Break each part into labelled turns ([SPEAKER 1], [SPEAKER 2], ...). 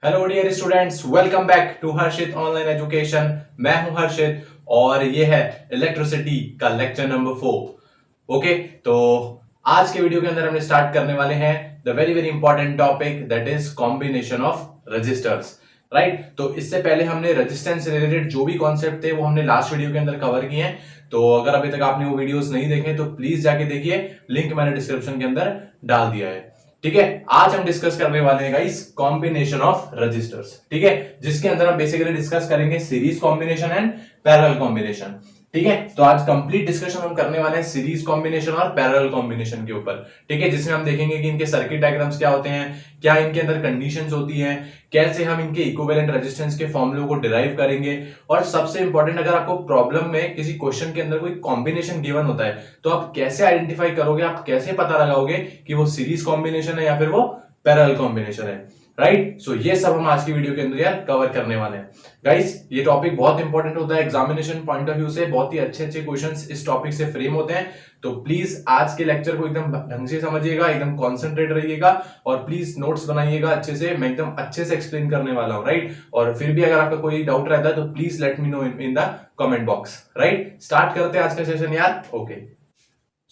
[SPEAKER 1] Hello dear students, welcome back to Harshit online education. मैं हूं हर्षित और ये है इलेक्ट्रिसिटी का लेक्चर नंबर 4। ओके, तो आज के वीडियो के अंदर हम स्टार्ट करने वाले हैं the very very important topic that is combination of resistors. Right, तो इससे पहले हमने रेजिस्टेंस से रिलेटेड जो भी कॉन्सेप्ट थे वो हमने लास्ट वीडियो के अंदर कवर किए हैं। तो अगर अभी तक आपने वो वीडियोस नहीं देखे तो प्लीज जाके देखिए, लिंक मैंने डिस्क्रिप्शन के अंदर डाल दिया है। ठीक है, आज हम डिस्कस करने वाले हैं गाइस कॉम्बिनेशन ऑफ रजिस्टर्स। ठीक है, जिसके अंदर हम बेसिकली डिस्कस करेंगे series combination and parallel combination. ठीक है, तो आज कंप्लीट डिस्कशन हम करने वाले हैं सीरीज कॉम्बिनेशन और पैरेलल कॉम्बिनेशन के ऊपर। ठीक है, जिसमें हम देखेंगे कि इनके सर्किट डायग्राम्स क्या होते हैं, क्या इनके अंदर कंडीशंस होती हैं, कैसे हम इनके इक्विवेलेंट रेजिस्टेंस के फॉर्मूले को डिराइव करेंगे, और सबसे इंपॉर्टेंट अगर आपको प्रॉब्लम में किसी क्वेश्चन के अंदर कोई कॉम्बिनेशन गिवन होता है तो आप कैसे आइडेंटिफाई करोगे, आप कैसे पता लगाओगे कि वो सीरीज कॉम्बिनेशन है या फिर वो पैरेलल कॉम्बिनेशन है। राइट, सो ये सब हम आज की वीडियो के अंदर यार कवर करने वाले हैं। गाइस, ये टॉपिक बहुत इंपॉर्टेंट होता है एग्जामिनेशन पॉइंट ऑफ व्यू से, बहुत ही अच्छे अच्छे क्वेश्चंस इस टॉपिक से फ्रेम होते हैं। तो प्लीज आज के लेक्चर को एकदम ढंग से समझिएगा, एकदम कॉन्सेंट्रेट रहिएगा और प्लीज नोट्स बनाइएगा अच्छे से। मैं एकदम अच्छे से एक्सप्लेन करने वाला हूं। राइट, और फिर भी अगर आपका कोई डाउट रहता है तो please let me know in the comment box. Right, start करते हैं आज का सेशन यार। Okay,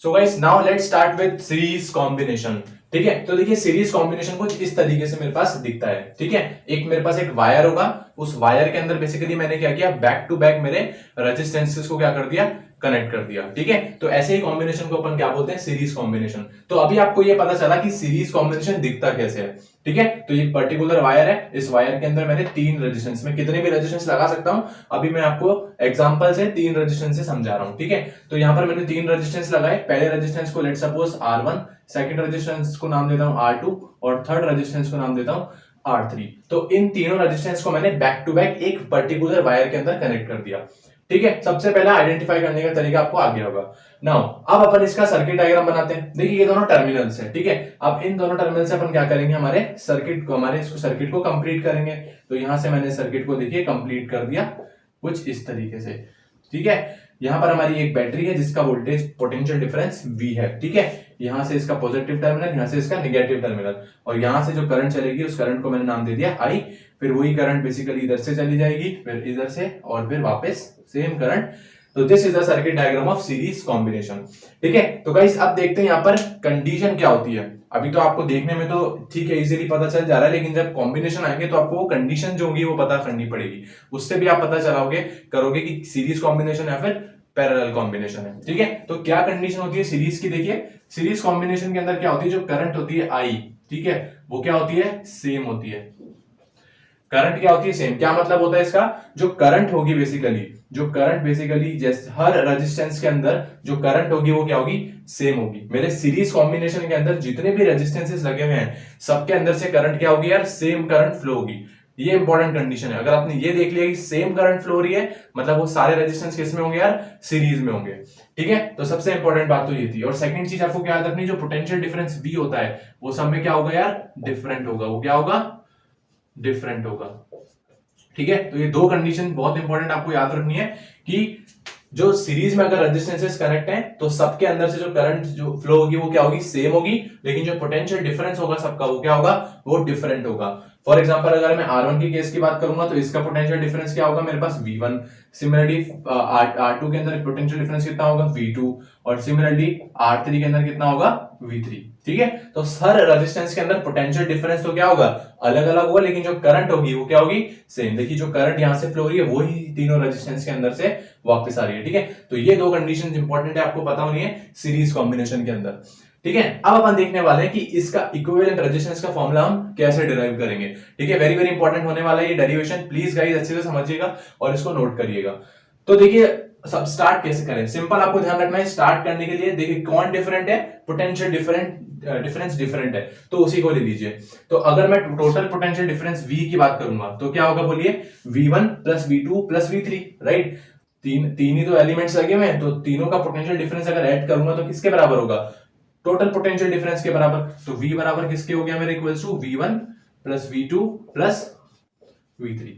[SPEAKER 1] so guys now let's start with series combination. ठीक है, तो देखिए सीरीज कॉम्बिनेशन कुछ इस तरीके से मेरे पास दिखता है। ठीक है, एक मेरे पास एक वायर होगा, उस वायर के अंदर बेसिकली मैंने क्या किया, बैक टू बैक मेरे रेजिस्टेंसेस को क्या कर दिया, कनेक्ट कर दिया। ठीक है, तो ऐसे ही कॉम्बिनेशन को अपन क्या बोलते हैं, सीरीज कॉम्बिनेशन। तो अभी आपको ये पता चला कि सीरीज कॉम्बिनेशन दिखता कैसे है। ठीक है, तो ये पर्टिकुलर वायर है, इस वायर के अंदर मैंने 3 रेजिस्टेंस में कितने भी रेजिस्टेंस लगा सकता हूं। अभी मैं आपको एग्जांपल से 3 रेजिस्टेंस से समझा रहा हूं। ठीक है, तो यहां पर मैंने 3 रेजिस्टेंस लगाए। पहले रेजिस्टेंस को let suppose R1, second resistance को नाम देता हूं R2 और थर्ड रेजिस्टेंस को नाम देता हूं R3। तो इन तीनों रेजिस्टेंस को मैंने बैक टू बैक एक पर्टिकुलर वायर के अंदर कनेक्ट कर दिया। ठीक है, सबसे पहला आइडेंटिफाई करने का तरीका आपको आ गया होगा। नाउ अब अपन इसका सर्किट डायग्राम बनाते हैं। देखिए ये दोनों टर्मिनल्स हैं। ठीक है, अब इन दोनों टर्मिनल से अपन क्या करेंगे, हमारे सर्किट को कंप्लीट करेंगे। तो यहां से मैंने सर्किट को देखिए कंप्लीट कर दिया कुछ इस तरीके से। ठीक है, यहां पर हमारी एक बैटरी है जिसका वोल्टेज पोटेंशियल डिफरेंस V है। ठीक है, यहां से इसका पॉजिटिव टर्मिनल, यहां से इसका नेगेटिव टर्मिनल, और यहां से जो करंट चलेगी उस करंट को मैंने नाम दे दिया I। फिर वही करंट बेसिकली इधर से चली जाएगी, फिर इधर से, और फिर वापस सेम करंट। तो this is the circuit diagram of series combination. ठीक है, तो गाइस अब देखते हैं यहां पर कंडीशन क्या होती है। अभी तो आपको देखने में तो ठीक है, इजीली पता चल जा रहा है, लेकिन जब कॉम्बिनेशन आएंगे तो आपको वो कंडीशन जो होगी वो पता करनी पड़ेगी। उससे भी आप पता चलाओगे करोगे कि सीरीज कॉम्बिनेशन या फिर पैरेलल कॉम्बिनेशन है। ठीक है, तो क्या कंडीशन होती है सीरीज की, देखिए सीरीज कॉम्बिनेशन के अंदर क्या होती है, जो करंट होती है I, ठीक है, वो क्या होती है, सेम होती है। करंट क्या होती है, सेम। क्या मतलब होता है इसका, जो करंट होगी बेसिकली जैसे हर रेजिस्टेंस के अंदर जो करंट होगी वो क्या होगी, सेम होगी। मेरे सीरीज कॉम्बिनेशन के अंदर जितने भी रेजिस्टेंसेस लगे हुए हैं सबके अंदर से करंट क्या होगी यार, सेम करंट फ्लो होगी। ये इंपॉर्टेंट कंडीशन है। अगर आपने ये देख लिया कि सेम करंट फ्लो हो रही है, मतलब वो सारे रेजिस्टेंस किस में होंगे यार, सीरीज में होंगे। ठीक है, तो सबसे इंपॉर्टेंट बात तो ये थी। और सेकंड चीज आपको क्या याद रखनी, जो पोटेंशियल डिफरेंस V होता है वो सब में क्या होगा यार, डिफरेंट होगा। वो क्या होगा, डिफरेंट होगा। ठीक है, तो ये दो कंडीशन बहुत इंपॉर्टेंट आपको याद रखनी है कि जो सीरीज में अगर रेजिस्टेंसेस कनेक्ट हैं तो सबके अंदर से जो करंट जो फ्लो होगी वो क्या होगी, सेम होगी, लेकिन जो पोटेंशियल डिफरेंस होगा सबका वो क्या होगा, वो डिफरेंट होगा। फॉर एग्जांपल अगर मैं R1 की केस की बात करूंगा तो इसका पोटेंशियल डिफरेंस क्या होगा, मेरे पास V1। सिमिलरली R2 के अंदर पोटेंशियल डिफरेंस कितना होगा, V2, और सिमिलरली R3 के अंदर कितना होगा, V3। ठीक है, तो हर रेजिस्टेंस के अंदर पोटेंशियल डिफरेंस तो क्या होगा, अलग अलग होगा, लेकिन जो करंट होगी वो क्या होगी, सेम। देखिए जो करंट यहां से फ्लो हो रही है वही तीनों रेजिस्टेंस के अंदर से वापस आ रही है। ठीक है, तो ये दो कंडीशन इंपॉर्टेंट है, आपको पता होनी है सीरीज कॉम्बिनेशन के अंदर। ठीक है, अब अपन देखने वाले हैं कि इसका इक्विवेलेंट रेजिस्टेंस का फॉर्मूला हम कैसे डिराइव करेंगे। ठीक है, वेरी वेरी इंपॉर्टेंट होने वाला है ये डेरिवेशन। प्लीज गाइस अच्छे से समझिएगा और इसको नोट करिएगा। तो देखिए सब स्टार्ट कैसे करें, सिंपल आपको ध्यान रखना है। स्टार्ट करने के लिए देखिए कौन डिफरेंट है, पोटेंशियल डिफरेंस डिफरेंट है, तो उसी को ले लीजिए। तो अगर मैं टोटल पोटेंशियल डिफरेंस V की बात करूंगा तो क्या होगा, बोलिए, V1 plus V2 plus V3। Right, तीन ही तो एलिमेंट्स लगे हुए हैं, तो तीनों का पोटेंशियल डिफरेंस अगर ऐड करूंगा तो किसके बराबर होगा, टोटल पोटेंशियल डिफरेंस के बराबर। तो V बराबर किसके हो गया मेरे, equals to V1 plus V2 plus V3।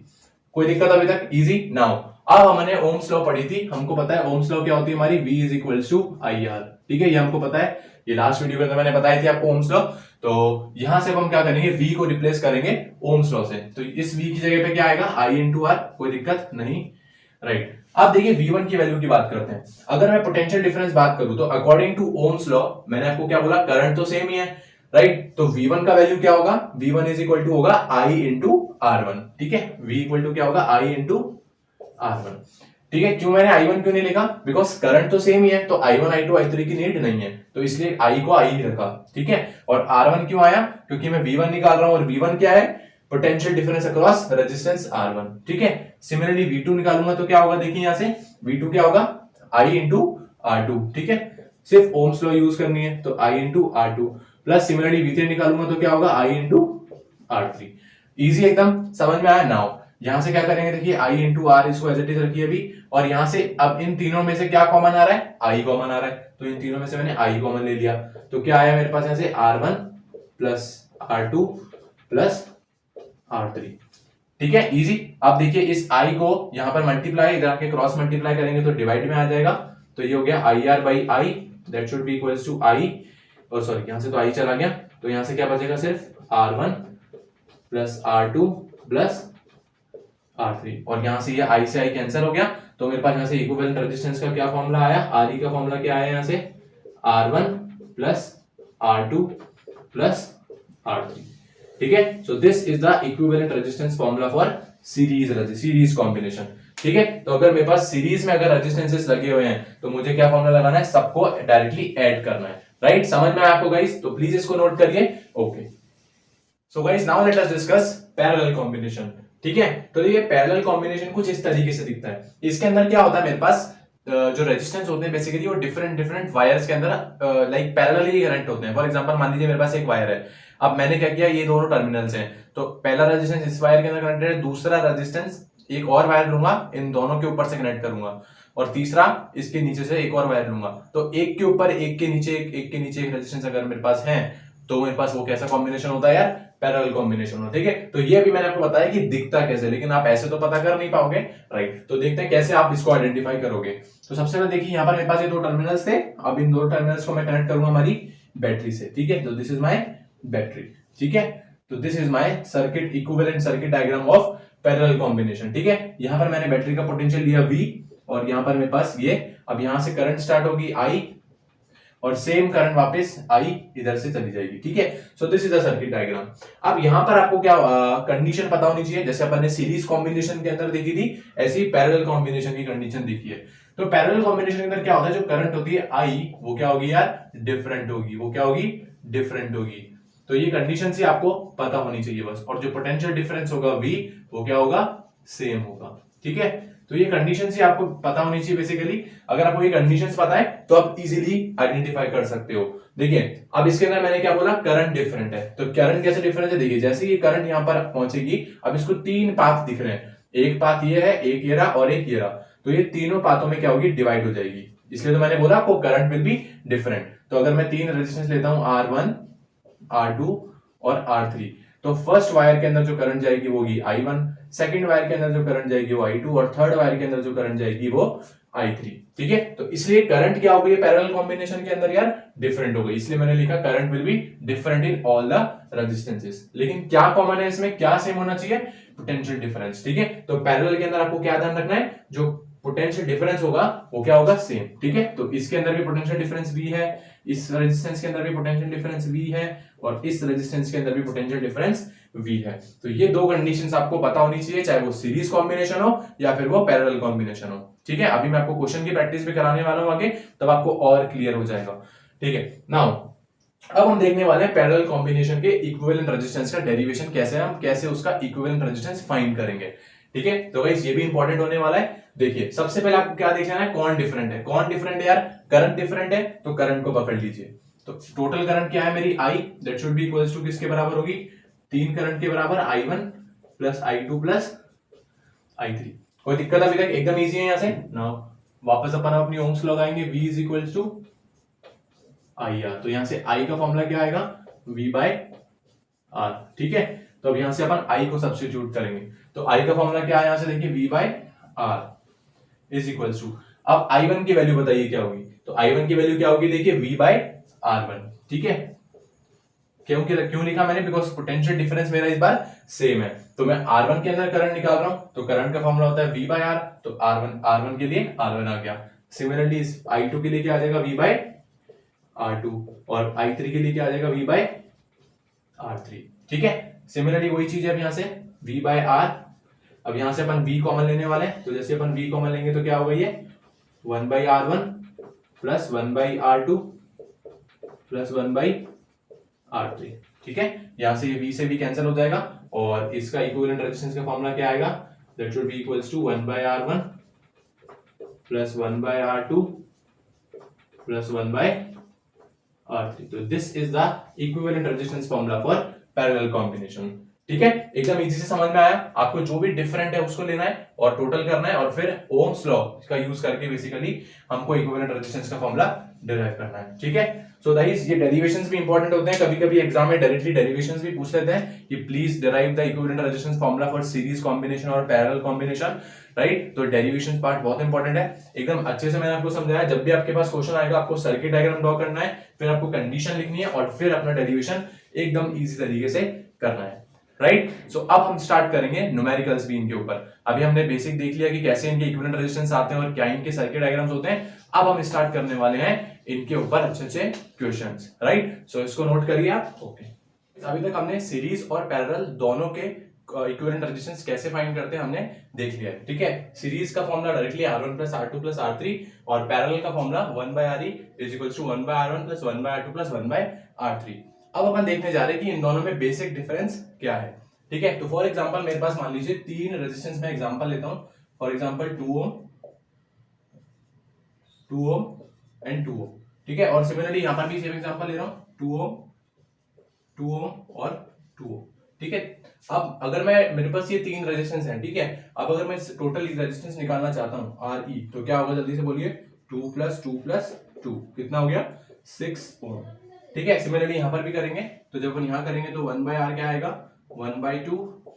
[SPEAKER 1] कोई दिक्कत अभी तक, इजी। नाउ अब हमने ओम्स लॉ पढ़ी थी, हमको पता है ओम्स लॉ क्या होती है हमारी, V is equals to IR, ठीक है, ये हमको पता है, ये लास्ट वीडियो के अंदर मैंने बताई थी आपको ओम्स लॉ। तो यहां से हम क्या करेंगे, V को रिप्लेस करेंगे ओम्स लॉ से, तो इस V की जगह पे क्या आएगा, I इंटू आर, कोई दिक्कत नहीं, राइट। अब देखिए V1 की वैल्यू की बात करते हैं। अगर मैं पोटेंशियल डिफरेंस बात करूं तो अकॉर्डिंग टू ओम्स लॉ, मैंने आपको क्या बोला, करंट तो सेम ही है, राइट। तो V1 का वैल्यू क्या होगा, V1 इज इक्वल टू होगा I इंटू R1, ठीक है, V इक्वल टू क्या होगा, I इंटू R1, ठीक है। क्यों मैंने I1 क्यों नहीं लिखा, बिकॉज करंट तो सेम ही है, तो I1 I2 I3 की नीड नहीं है, तो इसलिए I को I ही रखा, ठीक है। और R1 क्यों आया, क्योंकि मैं V1 निकाल रहा हूं, और V1 क्या है, potential difference across resistance R1, ठीक है। सिमिलरली V2 निकालूंगा तो क्या होगा, देखिए यहां से V2 क्या होगा, I इंटू R2, ठीक है, सिर्फ ओम्स लॉ यूज करनी है, तो I into R2, plus similarly V3 निकालूंगा तो क्या होगा, I इंटू R3। इजी एकदम, समझ में आया। नाउ यहां से क्या करेंगे, देखिए I इंटू आर, इसको एज इट इज रखिए अभी, और यहां से अब इन तीनों में से क्या कॉमन आ रहा है, I कॉमन आ रहा है, तो इन तीनों में से मैंने I कॉमन ले लिया, तो क्या आया मेरे पास यहां से R1 plus R2 plus R3, ठीक है, इजी। अब देखिए इस I को यहां पर मल्टीप्लाई, इधर आके क्रॉस मल्टीप्लाई करेंगे तो डिवाइड में आ जाएगा, तो ये हो गया IR by I, that should be equals to I, और सॉरी यहां से तो I चला गया, तो यहां से क्या बचेगा, सिर्फ R1 plus R2 plus R3, और यहां से ये I से I कैंसिल हो गया, तो मेरे पास यहां से इक्विवेलेंट रेजिस्टेंस का क्या फॉर्मूला आया, RE का फॉर्मूला क्या आया, यहां से R1 plus R2 plus R3, ठीक है। So this is the equivalent resistance formula for series combination, ठीक है। तो अगर मेरे पास सीरीज में अगर रेजिस्टेंसेस लगे हुए हैं तो मुझे क्या फॉर्मूला लगाना है, सबको डायरेक्टली ऐड करना है, राइट। समझ में आया आपको गाइस, तो प्लीज इसको नोट करिए, okay. So guys now let us discuss parallel combination, ठीक है। तो ये पैरेलल कॉम्बिनेशन कुछ इस तरीके से दिखता है। इसके अंदर क्या होता है, मेरे पास जो रेजिस्टेंस होते हैं बेसिकली वो डिफरेंट वायर्स के अंदर लाइक पैरेलली कनेक्ट होते हैं। फॉर एग्जांपल मान लीजिए मेरे पास एक वायर है, अब मैंने क्या किया, ये दोनों टर्मिनल्स हैं, तो पहला रेजिस्टेंस इस वायर के अंदर कनेक्टेड है, दूसरा रेजिस्टेंस एक और वायर लूंगा, इन दोनों के ऊपर से कनेक्ट करूंगा, और तीसरा इसके नीचे से एक और वायर लूंगा, तो एक के ऊपर एक के नीचे एक के नीचे एक रेजिस्टेंस अगर मेरे पास है तो मेरे पास वो कैसा कॉम्बिनेशन होता है यार, पैरेलल कॉम्बिनेशन होता है, ठीक है। तो ये अभी मैंने आपको बताया कि दिखता कैसे, लेकिन आप ऐसे तो पता कर नहीं पाओगे, राइट। तो देखते हैं कैसे आप इसको आइडेंटिफाई करोगे। तो सबसे पहले देखिए यहाँ पर मेरे पास ये दो टर्मिनल्स थे, अब इन दो टर्मिनल्स को मैं कनेक्ट करूंगा हमारी बैटरी से, ठीक है। तो दिस इज माय बैटरी, ठीक है। तो this is my circuit, equivalent circuit diagram of parallel combination, ठीक है। यहां पर मैंने बैटरी का पोटेंशियल लिया V, और यहां पर मेरे पास ये, अब यहां से करंट स्टार्ट होगी I, और सेम करंट वापस I इधर से चली जाएगी, ठीक है। So this is the circuit diagram. अब यहां पर आपको क्या कंडीशन पता होनी चाहिए, जैसे अपन ने सीरीज कॉम्बिनेशन के अंदर देखी थी, ऐसी पैरेलल कॉम्बिनेशन की कंडीशन देखी है। तो पैरेलल कॉम्बिनेशन के अंदर क्या होता है, जो करंट होती है I, वो क्या होगी यार, डिफरेंट होगी, वो क्या होगी, डिफरेंट होगी। तो ये कंडीशन से आपको पता होनी चाहिए बस, और जो पोटेंशियल डिफरेंस होगा V, वो क्या होगा, सेम होगा, ठीक है। तो ये कंडीशन से आपको पता होनी चाहिए बेसिकली। अगर आपको ये कंडीशंस पता है तो आप इजीली आइडेंटिफाई कर सकते हो। देखिए अब इसके अंदर मैंने क्या बोला, करंट डिफरेंट है, तो करंट कैसे डिफरेंट है, देखिए जैसे ये करंट यहां पर पहुंचेगी, अब इसको तीन पाथ दिख रहे हैं, एक पाथ ये है, एक ये रहा और एक ये रहा, तो ये तीनों पाथों में क्या होगी, डिवाइड हो जाएगी, इसलिए तो मैंने बोला आपको करंट विल बी डिफरेंट। तो अगर मैं तीन रेजिस्टेंस लेता हूं R1, R2 और R3, तो फर्स्ट वायर के अंदर जो करंट जाएगी वो होगी I1, सेकंड वायर के अंदर जो करंट जाएगी वो I2, और थर्ड वायर के अंदर जो करंट जाएगी वो I3, ठीक है। तो इसलिए करंट क्या हो गई पैरेलल कॉम्बिनेशन के अंदर यार, डिफरेंट हो गई, इसलिए मैंने लिखा current will be different in all the resistances. लेकिन क्या कॉमन है इसमें, क्या सेम होना चाहिए, पोटेंशियल डिफरेंस, ठीक है। तो पैरेलल के अंदर आपको क्या ध्यान रखना है, जो पोटेंशियल डिफरेंस होगा वो क्या होगा, सेम, ठीक है। तो इसके अंदर भी पोटेंशियल डिफरेंस V है, इस रेजिस्टेंस के अंदर भी पोटेंशियल डिफरेंस V है, और इस रेजिस्टेंस के अंदर भी पोटेंशियल डिफरेंस V है। तो ये दो कंडीशंस आपको पता होनी चाहिए, चाहे वो सीरीज कॉम्बिनेशन हो या फिर वो पैरेलल कॉम्बिनेशन हो, ठीक है। अभी मैं आपको क्वेश्चन की प्रैक्टिस भी कराने वाला हूं आगे, तब आपको और क्लियर हो जाएगा, ठीक है। नाउ अब हम देखने वाले हैं पैरेलल कॉम्बिनेशन के इक्विवेलेंट रेजिस्टेंस का डेरिवेशन कैसे है, हम कैसे उसका इक्विवेलेंट रेजिस्टेंस फाइंड करेंगे, ठीक है। तो गाइस ये भी इंपॉर्टेंट होने वाला है। देखिए सबसे पहले आपको क्या देखना है, कौन डिफरेंट है, कौन डिफरेंट है यार, करंट डिफरेंट है, तो करंट को पकड़ लीजिए। तो टोटल करंट क्या है मेरी I, that should be equals to किसके बराबर होगी, तीन करंट के बराबर I1 plus I2 plus I3। कोई दिक्कत अभी तक, एकदम इजी है। यहां से नाउ वापस अपन अपनी ओम्स लगाएंगे, V is equals to IR, तो यहां से I का फॉर्मूला क्या आएगा, V बाय R, ठीक है। तो अब यहां से अपन I को सब्स्टिट्यूट करेंगे, तो I का फॉर्मूला क्या है, यहां से देखिए V by R, is equals to, अब I1 की वैल्यू बताइए क्या होगी, तो I1 की वैल्यू क्या होगी, देखिए V बाय R1, ठीक है। क्यों लिखा मैंने, बिकॉज पोटेंशियल डिफरेंस मेरा इस बार सेम है, तो मैं R1 के अंदर करंट निकाल रहा हूं, तो करंट का फॉर्मूला होता है V बाय R, तो R1 के लिए R1 आ गया। सिमिलरली इस I2 के लिए क्या आ जाएगा, V बाय R2, और I3 के लिए क्या आ जाएगा, V बाय R3, ठीक है। सिमिलरली वही चीज है अब यहाँ से V बाय R, अब यहाँ से अपन V कॉमन लेने वाले हैं, तो जैसे अपन V कॉमन लेंगे तो क्या होगा, ये 1 by R1 plus 1 by R2 plus 1 by R3, ठीक है। यहां से ये V से V कैंसिल हो जाएगा, और इसका इक्विवेलेंट रेजिस्टेंस का फॉर्मूला क्या आएगा, that should be equals to 1 by R1 plus 1 by R2 plus 1 by R3, तो this is the equivalent resistance formula for parallel combination, ठीक है। एकदम इजी से समझ में आया, आपको जो भी डिफरेंट है उसको लेना है और टोटल करना है, और फिर ओम्स लॉ का यूज करके बेसिकली हमको इक्विवेलेंट रेजिस्टेंस का फॉर्मूला डिराइव करना है, ठीक है। सो गाइस, ये डेरिवेशंस भी इंपॉर्टेंट होते हैं, कभी कभी एग्जाम में डायरेक्टली डेरिवेशंस भी पूछ लेते हैं कि please derive the equivalent resistance formula for series combination और पैरेलल कॉम्बिनेशन, राइट। तो डेरिवेशन पार्ट बहुत इंपॉर्टेंट है, एकदम अच्छे से मैंने आपको समझाया। जब भी आपके पास क्वेश्चन आएगा, आपको सर्किट डायग्राम ड्रॉ करना है, फिर आपको कंडीशन लिखनी है, और फिर अपना डेरिवेशन एकदम इजी तरीके से करना है, राइट। सो अब हम स्टार्ट करेंगे न्यूमेरिकल्स भी इनके ऊपर। अभी हमने बेसिक देख लिया कि कैसे इनके इक्विवेलेंट रेजिस्टेंस आते हैं और क्या इनके सर्किट डायग्राम्स होते हैं। अब हम स्टार्ट करने वाले हैं इनके ऊपर अच्छे अच्छे क्वेश्चंस, राइट। सो इसको नोट करिए आप, ओके। अभी तक हमने सीरीज और पैरेलल दोनों के इक्विवेलेंट रेजिस्टेंस कैसे फाइंड करते हैं हमने देख लिया है, ठीक है। सीरीज का formula directly R1 plus R2 plus R3, और पैरेलल का formula 1 by RE is equals to 1 by R1 plus 1 by R2 plus 1 by R3। अब अपन देखने जा रहे हैं कि इन दोनों में बेसिक डिफरेंस क्या है, ठीक है। तो फॉर एग्जांपल मेरे पास मान लीजिए तीन रेजिस्टेंस में एग्जांपल लेता हूं, for example 2 ohm, 2 ohm and 2 ohm, ठीक है। और सिमिलरली यहां पर भी सेम एग्जांपल ले रहा हूं, 2 ओम, 2 ओम और 2 ओम, ठीक है। अब अगर मेरे पास ये तीन रेजिस्टेंस हैं, ठीक है। अब अगर मैं टोटल रेजिस्टेंस निकालना चाहता हूं RE, तो क्या होगा, जल्दी से बोलिए, 2 प्लस 2 प्लस 2 कितना हो गया, 6 ओम, ठीक है। सिमिलरली यहां पर भी करेंगे, तो जब अपन यहां करेंगे तो 1 बाय R क्या आएगा, 1 by 2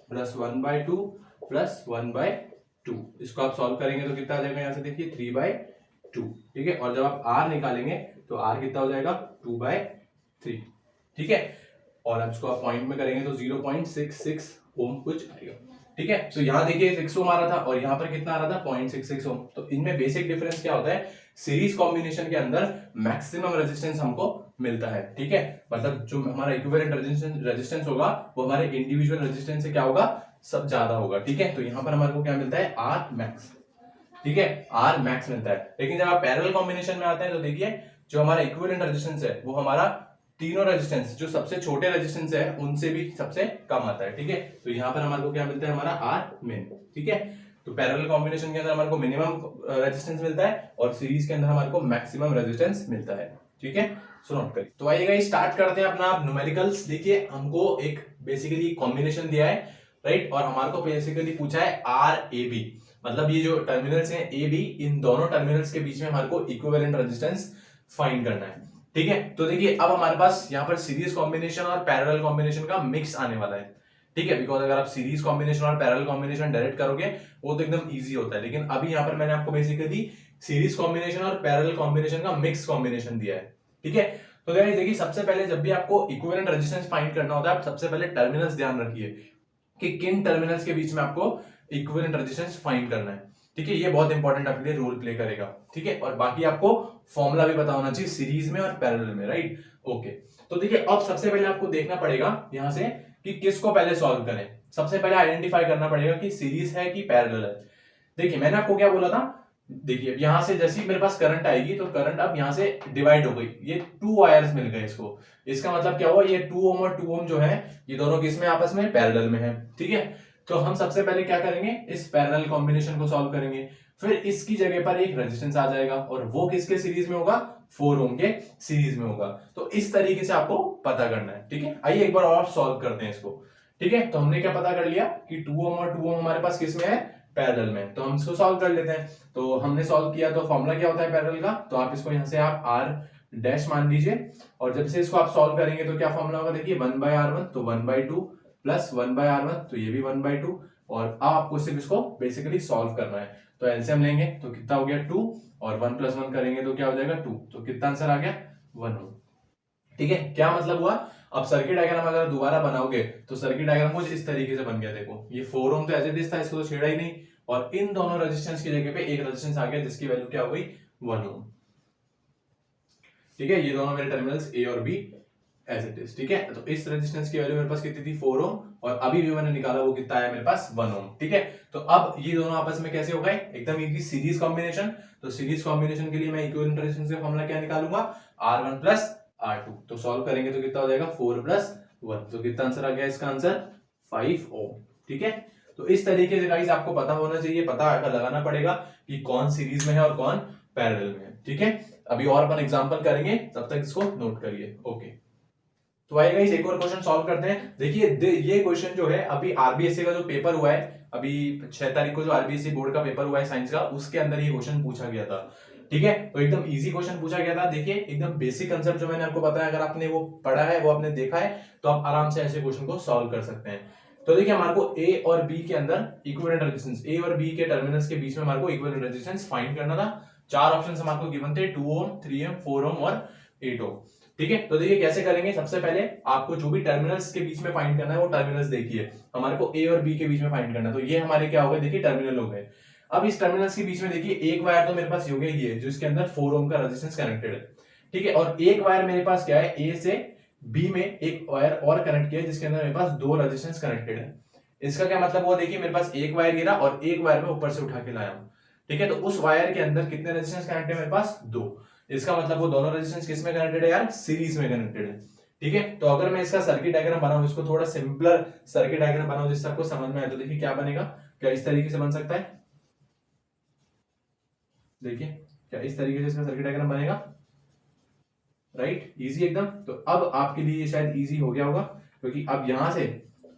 [SPEAKER 1] plus 1 by 2 plus 1 by 2, इसको आप सॉल्व करेंगे तो कितना आ जाएगा, यहां से देखिए 3 बाय 2, ठीक है। और जब आप R निकालेंगे तो R कितना हो जाएगा, 2 बाय 3, ठीक है। और अब इसको आप पॉइंट में करेंगे तो 0.66 ओम कुछ आएगा, ठीक है। तो यहाँ देखिए 6 ओम आ रहा था, और यहाँ पर कितना आ रहा था, 0.66 ओम। तो इनमें बेसिक डिफरेंस क्या होता है, सीरीज कॉम्बिनेशन के अंदर मैक्सिमम रेजिस्टेंस हमको मिलता है, ठीक है। मतलब जो हमारा इक्विवेलेंट रेजिस्टेंस होगा वो हमारे इंडिविजुअल रेजिस्टेंस से क्या होगा, सब ज्यादा होगा, ठीक है। तो यहाँ पर हमारे को क्या मिलता है, R मैक्स, ठीक है, R मैक्स मिलता है। लेकिन जब आप पैरेलल कॉम्बिनेशन में आते हैं तो देखिए जो हमारा इक्विवेलेंट रेजिस्टेंस है वो हमारा तीनों रेजिस्टेंस, जो सबसे छोटे रेजिस्टेंस है उनसे भी सबसे कम आता है, ठीक है। तो यहाँ पर हमारे को क्या मिलता है, हमारा R min, ठीक है। तो पैरेलल कॉम्बिनेशन के अंदर हमारे को मिनिमम रेजिस्टेंस मिलता है, और सीरीज के अंदर हमारे को मैक्सिमम रेजिस्टेंस मिलता है, ठीक है। सो नोट करिए। तो आइए गाइस स्टार्ट करते हैं अपना न्यूमेरिकल्स। देखिए हमको एक बेसिकली कॉम्बिनेशन दिया है, राइट, और हमारे को बेसिकली पूछा है RAB, मतलब ये जो टर्मिनल्स हैं AB, इन दोनों टर्मिनल्स के बीच में हमारे को इक्विवेलेंट रेजिस्टेंस फाइंड करना है, ठीक है। तो देखिए अब हमारे पास यहाँ पर सीरीज कॉम्बिनेशन और पैरेलल कॉम्बिनेशन का मिक्स आने वाला है, ठीक है। बिकॉज अगर आप सीरीज कॉम्बिनेशन और पैरेलल कॉम्बिनेशन डायरेक्ट करोगे वो तो एकदम इजी होता है, लेकिन अभी यहाँ पर मैंने आपको बेसिकली सीरीज कॉम्बिनेशन और पैरेलल कॉम्बिनेशन का मिक्स कॉम्बिनेशन दिया है, ठीक है। तो गाइस देखिए सबसे पहले जब भी आपको इक्विवेलेंट रेजिस्टेंस फाइंड करना होता है, आप सबसे पहले टर्मिनल्स ध्यान रखिए कि किन टर्मिनल्स के बीच में आपको इक्विवेलेंट रेजिस्टेंस फाइंड करना है, ठीक है। ये बहुत इंपॉर्टेंट आपके लिए रोल प्ले करेगा, ठीक है। और बाकी आपको फॉर्मूला भी पता होना चाहिए सीरीज में और पैरेलल में, राइट, ओके। तो देखिए अब सबसे पहले आपको देखना पड़ेगा यहां से कि किसको पहले सॉल्व करें। सबसे पहले आइडेंटिफाई करना पड़ेगा कि सीरीज है कि पैरेलल है। देखिए मैंने आपको क्या बोला था, देखिए यहां से जैसे ही मेरे पास करंट आएगी तो करंट अब यहां से डिवाइड हो गई, ये 2 वायर्स मिल गए इसको। इसका मतलब क्या हुआ, ये 2 ओम और 2 ओम जो है ये दोनों किसमें आपस में पैरेलल में है, ठीक है। तो हम सबसे पहले क्या करेंगे, इस पैरेलल कॉम्बिनेशन को सॉल्व करेंगे, फिर इसकी जगह पर एक रेजिस्टेंस आ जाएगा और वो किसके सीरीज में होगा, 4 ओम के सीरीज में होगा। तो इस तरीके से आपको पता करना है, ठीक है। आइए एक बार और सॉल्व करते हैं इसको, ठीक है। तो हमने क्या पता कर लिया कि 2 ओम और 2 ओम हमारे पास किस में है, पैरेलल में। तो हम इसको सॉल्व कर लेते हैं। तो हमने सॉल्व किया तो फॉर्मूला क्या होता है पैरेलल का, तो आप इसको यहां से आप R डैश मान लीजिए, और जब से इसको आप सॉल्व करेंगे तो क्या फॉर्मूला होगा, देखिए 1 बाय R1 तो 1 बाय 2 प्लस 1 बाय R1 तो ये भी 1 बाय 2 और अब आपको सिर्फ इसको बेसिकली सॉल्व करना है। तो एलसीएम लेंगे तो कितना हो गया 2 और 1 + 1 करेंगे तो क्या हो जाएगा 2। तो कितना आंसर आ गया 1 ओम। ठीक है, क्या मतलब हुआ, अब सर्किट डायग्राम अगर दोबारा बनाओगे तो सर्किट डायग्राम कुछ इस तरीके से बन गया। देखो ये 4 ओम तो एज इट इज था, इसको तो छेड़ा ही नहीं, और इन दोनों रेजिस्टेंस की जगह पे एक रेजिस्टेंस आ गया जिसकी वैल्यू क्या हो गई 1 ओम। ठीक है, ये दोनों मेरे टर्मिनल्स ए और बी एज इट इज। ठीक है, तो इस रेजिस्टेंस की वैल्यू मेरे पास कितनी थी 4 ओम, और अभी भी मैंने निकाला वो कितना आया मेरे पास 1 ओम। ठीक है, तो अब ये दोनों आपस में कैसे हो गए, एकदम इनकी सीरीज कॉम्बिनेशन। तो सीरीज कॉम्बिनेशन के लिए मैं इक्विवेलेंट रेजिस्टेंस का फॉर्मूला क्या निकालूंगा, R1 + R2। तो सॉल्व करेंगे तो कितना हो जाएगा 4 + 1। तो कितना आंसर आ गया इसका आंसर 5 ओम। ठीक है, तो इस तरीके से गाइस आपको पता होना चाहिए, पता लगाना पड़ेगा कि कौन सीरीज में है और कौन पैरेलल में है। ठीक है, अभी और अपन एग्जांपल करेंगे, तब तक इसको नोट करिए। ओके, तो आइए गाइस एक और क्वेश्चन सॉल्व करते हैं। देखिए ये क्वेश्चन जो है अभी आरबीएससी का जो पेपर हुआ है, अभी 6 तारीख को जो आरबीएससी बोर्ड का पेपर हुआ है साइंस का, उसके अंदर ये क्वेश्चन पूछा गया था। ठीक है, तो एकदम इजी क्वेश्चन पूछा गया था। देखिए एकदम बेसिक कंसेप्ट जो मैंने आपको बताया, अगर आपने वो पढ़ा है, वो आपने देखा है, तो आप आराम से ऐसे क्वेश्चन को सॉल्व कर सकते हैं। तो देखिए हमारे को ए और बी के अंदर इक्विवेलेंट रेजिस्टेंस, ए और बी के टर्मिनल्स के बीच में हमारे को इक्विवेलेंट रेजिस्टेंस फाइंड करना था। 4 ऑप्शंस हमारे को गिवन थे, 2 ओम, 3 ओम, 4 ओम और 8 ओम। ठीक है, तो देखिए कैसे करेंगे। सबसे पहले आपको जो भी टर्मिनल्स के बीच में फाइंड करना है वो टर्मिनल्स देखिए, हमारे को ए और बी के बीच में फाइंड करना है। तो ये हमारे क्या हो गए, देखिए टर्मिनल हो गए। अब इस टर्मिनल्स के बीच में देखिए एक वायर तो मेरे पास हो गया ये, जो इसके अंदर 4 ओम का रेजिस्टेंस कनेक्टेड है। ठीक है, और एक वायर मेरे पास क्या है, ए से बी में एक वायर और कनेक्ट किया है जिसके अंदर मेरे पास 2 रेजिस्टेंस कनेक्टेड है। इसका क्या मतलब हुआ, देखिए मेरे पास एक वायर गिरा और एक वायर में ऊपर से उठा के लाया हूं। ठीक है, तो उस वायर के अंदर कितने रेजिस्टेंस कनेक्टेड है मेरे पास 2। इसका मतलब वो दोनों रेजिस्टेंस किस में कनेक्टेड है यार, सीरीज में कनेक्टेड है। ठीक है, तो अगर मैं इसका सर्किट डायग्राम बनाऊं, इसको थोड़ा सिंपलर सर्किट डायग्राम बनाऊं जिससे आपको समझ में आए, तो देखिए क्या बनेगा, क्या इस तरीके से बन सकता है। देखिए क्या इस तरीके से इसका सर्किट डायग्राम बनेगा, राइट, इजी एकदम। तो अब आपके लिए शायद इजी हो गया होगा, क्योंकि अब यहां से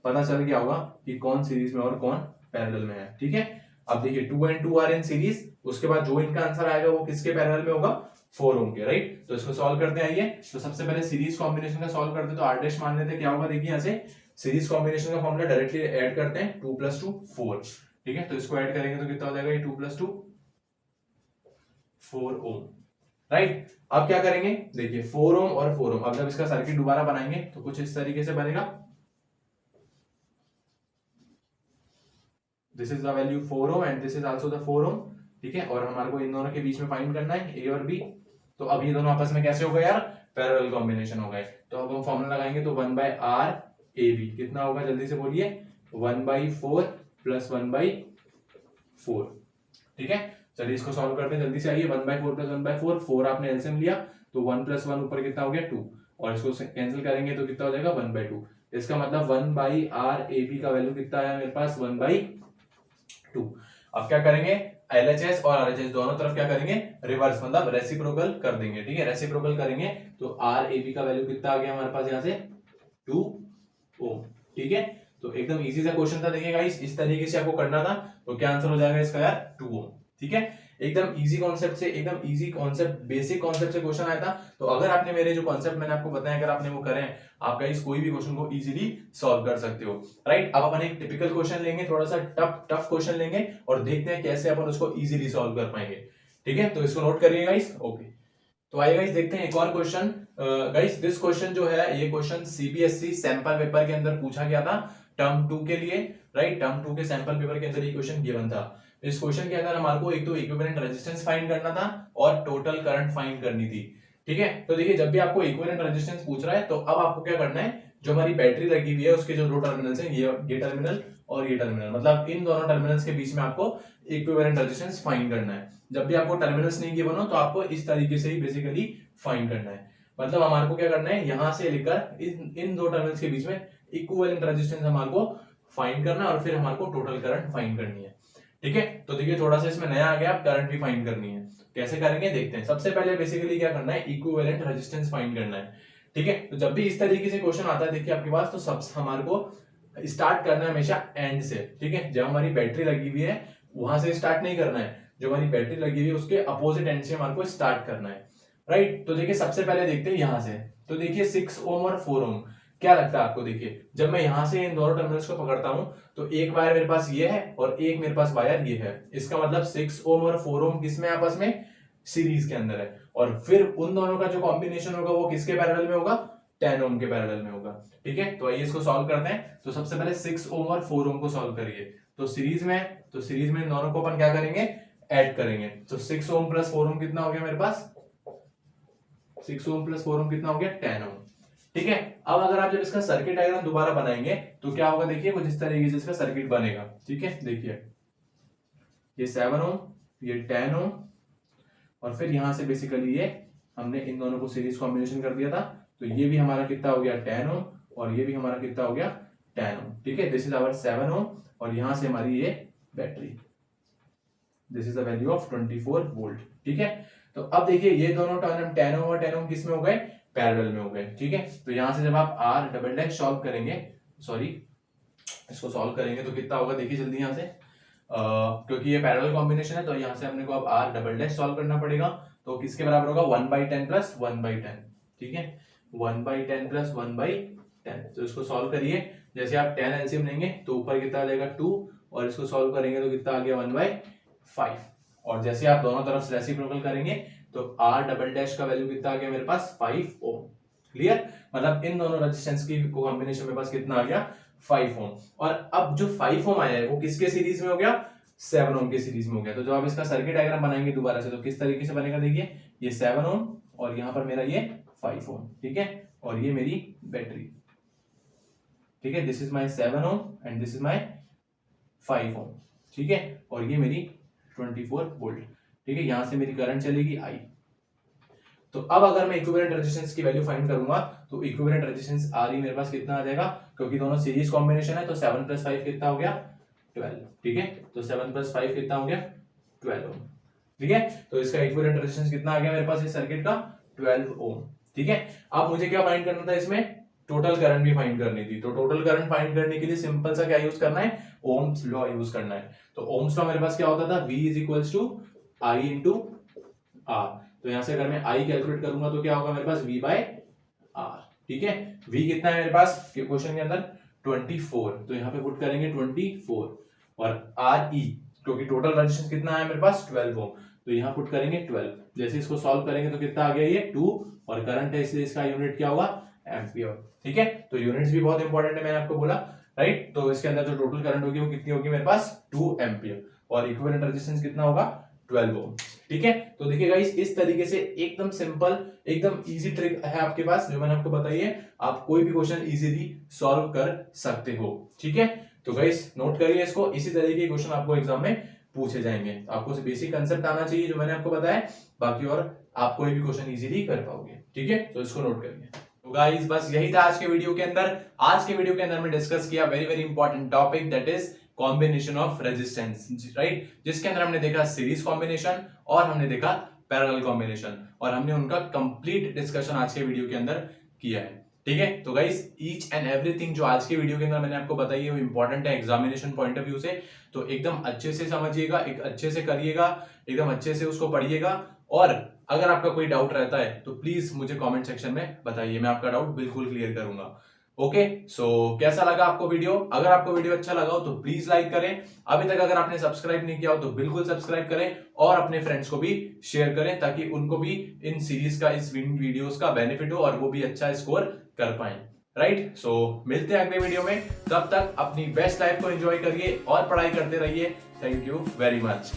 [SPEAKER 1] पता चल गया होगा कि कौन सीरीज में और कौन पैरेलल में है। ठीक है, अब देखिए 2 and 2 आर इन सीरीज, उसके बाद जो इनका आंसर आएगा वो किसके पैरेलल में होगा, 4 ओम के, राइट। तो इसको सॉल्व करते हैं। आइए, तो सबसे पहले सीरीज कॉम्बिनेशन का सॉल्व करते हैं। तो r' मान लेते हैं, क्या होगा, देखिए यहाँ से सीरीज कॉम्बिनेशन का फॉर्मूला डायरेक्टली ऐड करते हैं, 2 + 2 4। ठीक है, तो इसको ऐड करेंगे तो कितना हो जाएगा, ये 2 + 2 4 ओम, राइट। अब क्या करेंगे, देखिए 4 ओम और 4 ओम, अब जब इसका सर्किट दोबारा बनाएंगे तो कुछ इस तरीके से बनेगा। This is the value 4 ohm and this is also the 4 ओम। ठीक है, और हमारे को इन दोनों के बीच में फाइंड करना है ए और बी। तो अब ये दोनों आपस में कैसे हो गए यार, पैरेलल कॉम्बिनेशन हो गए। तो अब हम फॉर्मूला लगाएंगे, तो 1/r AB कितना होगा, जल्दी से बोलिए, 1/4 + 1/4। ठीक है, चलिए इसको सॉल्व करते हैं जल्दी से। आइए, 1/4 + 1/4, 4 आपने एलसीएम लिया तो 1 + 1 ऊपर कितना हो गया 2, और इसको कैंसिल करेंगे तो कितना हो जाएगा 1/2। इसका मतलब 1/r AB का वैल्यू कितना आया मेरे पास 1/2। अब क्या करेंगे, LHS और RHS दोनों तरफ क्या करेंगे, रिवर्स मतलब रेसिप्रोकल कर देंगे। ठीक है, रेसिप्रोकल करेंगे तो RAB का वैल्यू कितना आ गया हमारे पास यहाँ से 2 ओम। ठीक है, तो एकदम इजी सा क्वेश्चन था। देखिए गाइस इस तरीके से आपको करना था, तो क्या आंसर हो जाएगा इसका यार 2 ओम। ठीक है, एकदम इजी कॉन्सेप्ट से, एकदम इजी कॉन्सेप्ट, बेसिक कॉन्सेप्ट से क्वेश्चन आया था। तो अगर आपने मेरे जो कॉन्सेप्ट मैंने आपको बताया, अगर आपने वो करें, आप गाइस कोई भी क्वेश्चन को इजीली सॉल्व कर सकते हो, राइट। अब अपन एक टिपिकल क्वेश्चन लेंगे, थोड़ा सा टफ क्वेश्चन लेंगे और देखते हैं कैसे अपन उसको इजीली सॉल्व कर पाएंगे। ठीक है, तो इसको नोट करिए गाइस। ओके, तो आइए गाइस देखते हैं एक और क्वेश्चन। गाइस दिस क्वेश्चन जो है, ये क्वेश्चन सीबीएसई सैंपल पेपर के अंदर पूछा गया था, टर्म 2 के लिए, राइट। टर्म 2 के सैंपल पेपर के अंदर ये क्वेश्चन गिवन था। इस क्वेश्चन के अंदर हमारे को एक तो इक्विवेलेंट रेजिस्टेंस फाइंड करना था और टोटल करंट फाइंड करनी थी। ठीक है, तो देखिए जब भी आपको इक्विवेलेंट रेजिस्टेंस पूछ रहा है, तो अब आपको क्या करना है, जो हमारी बैटरी लगी हुई है उसके जो दो टर्मिनल्स हैं, ये टर्मिनल और ये टर्मिनल, मतलब इन दोनों टर्मिनल्स के बीच में आपको इक्विवेलेंट रेजिस्टेंस फाइंड करना है। जब भी आपको टर्मिनल्स नहीं गिवन हो तो आपको इस तरीके से ही बेसिकली फाइंड करना है। मतलब हमारे को क्या करना है, यहां से लेकर इन दो टर्मिनल्स के बीच में इक्विवेलेंट रेजिस्टेंस हमारे को फाइंड करना है और फिर हमारे को टोटल करंट फाइंड करनी है। ठीक है, तो देखिए थोड़ा सा इसमें नया आ गया, अब करंट भी फाइंड करनी है। कैसे करेंगे देखते हैं। सबसे पहले बेसिकली क्या करना है, इक्विवेलेंट रेजिस्टेंस फाइंड करना है। ठीक है, तो जब भी इस तरीके से क्वेश्चन आता है देखिए आपके पास, तो सब हमारे को स्टार्ट करना है हमेशा एंड से। ठीक है, जब हमारी बैटरी लगी हुई है वहां से स्टार्ट नहीं करना है, जो हमारी बैटरी लगी हुई है उसके अपोजिट एंड से हमारे को स्टार्ट करना है, राइट। तो देखिए सबसे पहले देखते हैं यहां से, तो देखिए 6 ओम और 4 ओम, क्या लगता है आपको? देखिए जब मैं यहां से इन दोनों टर्मिनल्स को पकड़ता हूं तो एक वायर मेरे पास ये है और एक मेरे पास वायर ये है। इसका मतलब 6 ओम और 4 ओम किसमें आपस में सीरीज के अंदर है, और फिर उन दोनों का जो कॉम्बिनेशन होगा वो किसके पैरेलल में होगा? 10 ओम के पैरेलल में होगा। ठीक है, तो आइए इसको सॉल्व करते हैं। तो सबसे पहले 6 ओम और 4 ओम को सॉल्व करिए। तो सीरीज में इन दोनों को अपन क्या करेंगे? ऐड करेंगे। तो 6 ओम प्लस 4 ओम कितना हो गया मेरे पास? 6 ओम प्लस 4 ओम कितना हो गया? 10 ओम। ठीक है, अब अगर आप जब इसका सर्किट डायग्राम दोबारा बनाएंगे तो क्या होगा? देखिए कुछ इस तरीके से इसका सर्किट बनेगा। ठीक है, देखिए ये 7 ओम, ये 10 ओम, और फिर यहां से बेसिकली ये हमने इन दोनों को सीरीज कॉम्बिनेशन कर दिया था। तो ये भी हमारा कितना हो गया? 10 ओम, और ये भी हमारा कितना हो गया? 10 ओम। ठीक है, दिस इज आवर 7 ओम, और यहां से हमारी ये battery, this is the value of 24 volt. ठीक है, तो अब देखिए ये दोनों टर्म 10 ओम और 10 ओम किस में हो गए? पैरेलल में हो गए। ठीक है, तो यहां से जब आप आर डबल डैश सॉल्व करेंगे, सॉरी इसको सॉल्व करेंगे तो कितना होगा? देखिए जल्दी यहां से, क्योंकि ये पैरेलल कॉम्बिनेशन है तो यहां से हमने को अब आर डबल डैश सॉल्व करना पड़ेगा। तो किसके बराबर होगा? 1/10 प्लस 1/10। ठीक है, 1/10 प्लस 1/10। तो इसको सॉल्व करिए। जैसे आप 10 एलसीएम लेंगे तो ऊपर कितना आ जाएगा? 2, और इसको सॉल्व करेंगे तो कितना आ गया? 1/5। और जैसे आप दोनों तरफ से रेसिप्रोकल करेंगे तो आर डबल डैश का वैल्यू कितना आ गया मेरे पास? 5 ओम। क्लियर? मतलब इन दोनों रेजिस्टेंस की कॉम्बिनेशन मेरे पास कितना आ गया? 5 ओम। और अब जो 5 ओम आया है वो किसके सीरीज में हो गया? 7 ओम के सीरीज में हो गया। तो जब आप इसका सर्किट डायग्राम बनाएंगे दोबारा से तो किस तरीके से बनेगा? देखिए ये 7 ओम और यहां पर मेरा ये 5 ओम। ठीक है, और ये मेरी बैटरी। ठीक है, this is my 7 ohm and this is my 5 ओम। ठीक है, और ये मेरी 24 वोल्ट। ठीक है, यहां से मेरी करंट चलेगी आई। तो अब अगर मैं इक्विवेलेंट रेजिस्टेंस की वैल्यू फाइंड करूंगा तो इक्विवेलेंट रेजिस्टेंस आर ई मेरे पास कितना आ जाएगा? क्योंकि दोनों सीरीज कॉम्बिनेशन है तो 7 + 5 कितना हो गया? 12। ठीक है, तो 7 + 5 कितना हो गया? 12 ओम। ठीक है, तो इसका इक्विवेलेंट रेजिस्टेंस कितना आ गया मेरे पास इस सर्किट का? 12 ओम। ठीक है, अब मुझे क्या फाइंड करना था? इसमें टोटल करंट भी फाइंड करनी थी। तो टोटल करंट फाइंड करने के लिए सिंपल सा क्या यूज करना है? ओम्स लॉ यूज करना है। तो ओम्स लॉ मेरे पास क्या होता था? V = I × R। तो यहां से अगर मैं I कैलकुलेट करूंगा तो क्या होगा मेरे पास? V/R। ठीक है, V कितना है मेरे पास क्वेश्चन के अंदर? 24। तो यहाँ पे पुट करेंगे 24, और RE क्योंकि टोटल रेजिस्टेंस कितना है मेरे पास? 12 ओम, तो यहाँ पुट करेंगे 12। जैसे इसको सॉल्व करेंगे तो कितना आ गया? ये 2, और करंट है इसलिए इसका यूनिट क्या होगा? एम्पियर। ठीक है, तो यूनिट्स भी बहुत इंपॉर्टेंट है, मैंने आपको बोला राइट। तो इसके अंदर जो टोटल करंट होगी वो कितनी होगी मेरे पास? 2 एम्पियर, और इक्विवेलेंट रेजिस्टेंस कितना होगा? 12 ओम। ठीक है, तो देखिए गाइस इस तरीके से एकदम सिंपल, एकदम इजी ट्रिक है आपके पास जो मैंने आपको बताई है। आप कोई भी क्वेश्चन इजीली सॉल्व कर सकते हो। ठीक है, तो गाइस नोट करिए इसको, इसी तरीके के क्वेश्चन आपको एग्जाम में पूछे जाएंगे। आपको बेसिक कंसेप्ट आना चाहिए जो मैंने आपको बताया, बाकी और आप कोई भी क्वेश्चन इजीली कर पाओगे। ठीक है, तो इसको नोट करिए। तो गाइस बस यही था आज के वीडियो के अंदर। आज के वीडियो के अंदर मैं डिस्कस किया very very important topic, that is combination of resistance, right, जिसके अंदर हमने देखा सीरीज कॉम्बिनेशन और हमने देखा पैरेलल कॉम्बिनेशन, और हमने उनका कंप्लीट डिस्कशन आज के वीडियो के अंदर किया है। ठीक है, तो गाइस ईच एंड एवरीथिंग जो आज के वीडियो के अंदर मैंने आपको बताई है वो इंपॉर्टेंट है एग्जामिनेशन पॉइंट ऑफ व्यू से। तो एकदम अच्छे से समझिएगा, एक अच्छे से करिएगा, एकदम अच्छे से उसको पढ़िएगा, और अगर आपका कोई डाउट रहता है तो प्लीज मुझे कमेंट सेक्शन में बताइए, मैं आपका डाउट बिल्कुल क्लियर करूंगा। ओके, सो कैसा लगा आपको वीडियो? अगर आपको वीडियो अच्छा लगा हो तो प्लीज लाइक करें। अभी तक अगर आपने सब्सक्राइब नहीं किया हो तो बिल्कुल सब्सक्राइब करें, और अपने फ्रेंड्स को भी शेयर करें ताकि उनको भी इन सीरीज का, इस वीडियोस का बेनिफिट हो और वो भी अच्छा स्कोर कर पाए। राइट, सो मिलते हैं अगले वीडियो में। तब तक अपनी बेस्ट लाइफ को एंजॉय करिए और पढ़ाई करते रहिए। Thank you very much.